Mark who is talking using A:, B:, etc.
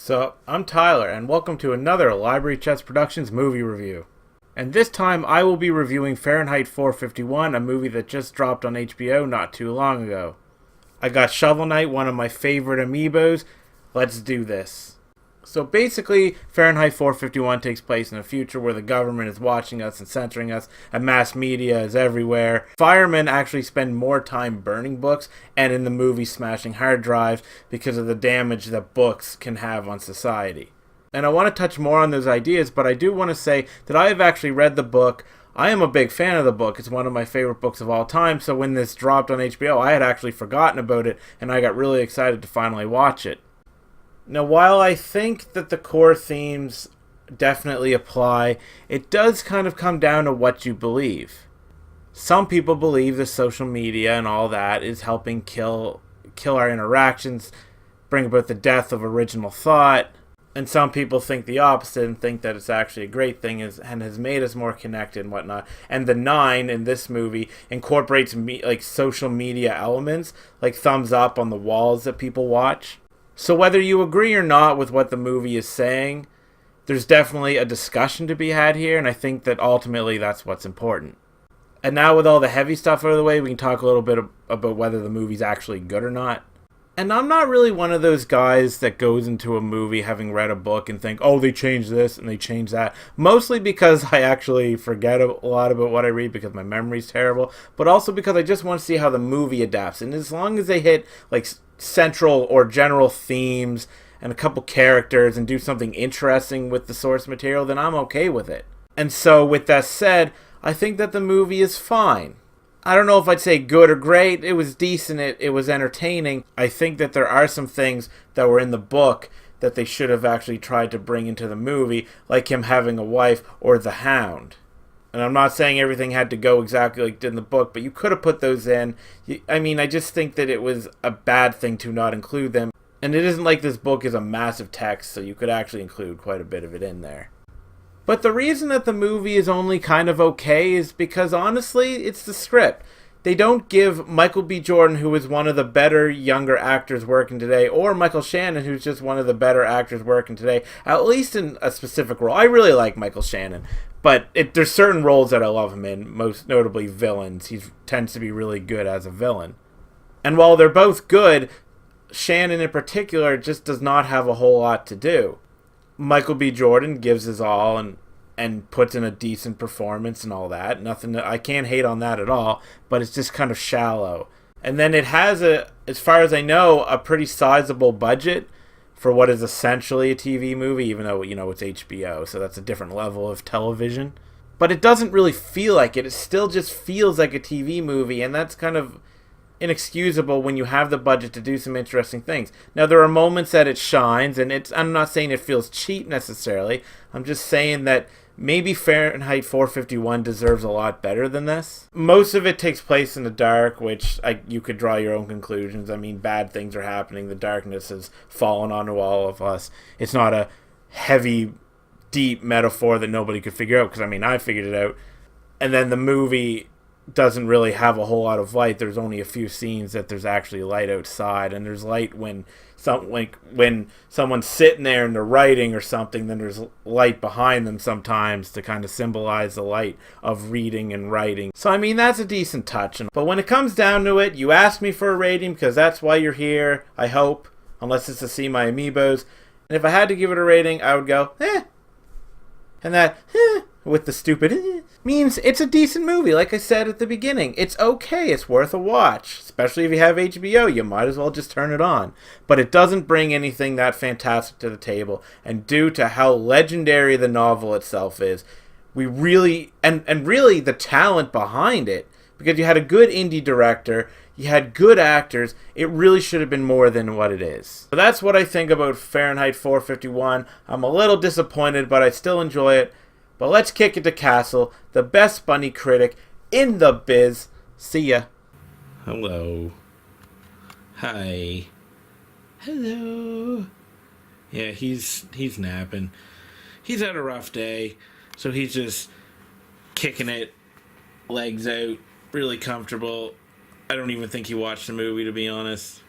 A: So, I'm Tyler, and welcome to another Library Chess Productions movie review. And this time, I will be reviewing Fahrenheit 451, a movie that just dropped on HBO not too long ago. I got Shovel Knight, one of my favorite amiibos. Let's do this. So basically, Fahrenheit 451 takes place in a future where the government is watching us and censoring us, and mass media is everywhere. Firemen actually spend more time burning books, and in the movie smashing hard drives because of the damage that books can have on society. And I want to touch more on those ideas, but I do want to say that I have actually read the book. I am a big fan of the book. It's one of my favorite books of all time, so when this dropped on HBO, I had actually forgotten about it, and I got really excited to finally watch it. Now, while I think that the core themes definitely apply, it does kind of come down to what you believe. Some people believe that social media and all that is helping kill our interactions, bring about the death of original thought, and some people think the opposite and think that it's actually a great thing and has made us more connected and whatnot. And the 9 in this movie incorporates social media elements, like thumbs up on the walls that people watch. So whether you agree or not with what the movie is saying, there's definitely a discussion to be had here, and I think that ultimately that's what's important. And now with all the heavy stuff out of the way, we can talk a little bit about whether the movie's actually good or not. And I'm not really one of those guys that goes into a movie having read a book and think, oh, they changed this and they changed that. Mostly because I actually forget a lot about what I read because my memory's terrible, but also because I just want to see how the movie adapts. And as long as they hit central or general themes and a couple characters and do something interesting with the source material, then I'm okay with it. And so with that said, I think that the movie is fine. I don't know if I'd say good or great. It was decent. It was entertaining. I think that there are some things that were in the book that they should have actually tried to bring into the movie, like him having a wife or the Hound. And I'm not saying everything had to go exactly like it did in the book, but you could have put those in. I just think that it was a bad thing to not include them. And it isn't like this book is a massive text, so you could actually include quite a bit of it in there. But the reason that the movie is only kind of okay is because, honestly, it's the script. They don't give Michael B. Jordan, who is one of the better younger actors working today, or Michael Shannon, who's just one of the better actors working today, at least in a specific role. I really like Michael Shannon, but there's certain roles that I love him in, most notably villains. He tends to be really good as a villain. And while they're both good, Shannon in particular just does not have a whole lot to do. Michael B. Jordan gives his all and puts in a decent performance and all that. I can't hate on that at all, but it's just kind of shallow. And then it has as far as I know, a pretty sizable budget for what is essentially a TV movie, even though, it's HBO, so that's a different level of television. But it doesn't really feel like it. It still just feels like a TV movie, and that's kind of inexcusable when you have the budget to do some interesting things. Now, there are moments that it shines, and I'm not saying it feels cheap necessarily. I'm just saying that maybe Fahrenheit 451 deserves a lot better than this. Most of it takes place in the dark, which you could draw your own conclusions. Bad things are happening. The darkness has fallen onto all of us. It's not a heavy, deep metaphor that nobody could figure out, because I figured it out. And then the movie doesn't really have a whole lot of light. There's only a few scenes that there's actually light outside, and there's light when someone's sitting there and they're writing or something. Then there's light behind them sometimes to kind of symbolize the light of reading and writing. So that's a decent touch. But when it comes down to it, you asked me for a rating because that's why you're here, I hope, unless it's to see my amiibos. And if I had to give it a rating, I would go and that with the stupid means it's a decent movie. Like I said at the beginning, it's okay. It's worth a watch. Especially if you have HBO, you might as well just turn it on. But it doesn't bring anything that fantastic to the table. And due to how legendary the novel itself is, we really, and really the talent behind it, because you had a good indie director, you had good actors, it really should have been more than what it is. So that's what I think about Fahrenheit 451. I'm a little disappointed, but I still enjoy it. But let's kick it to Castle, the best bunny critic in the biz. See ya.
B: Hello. Hi. Hello. Yeah, he's napping. He's had a rough day, so he's just kicking it, legs out, really comfortable. I don't even think he watched the movie, to be honest.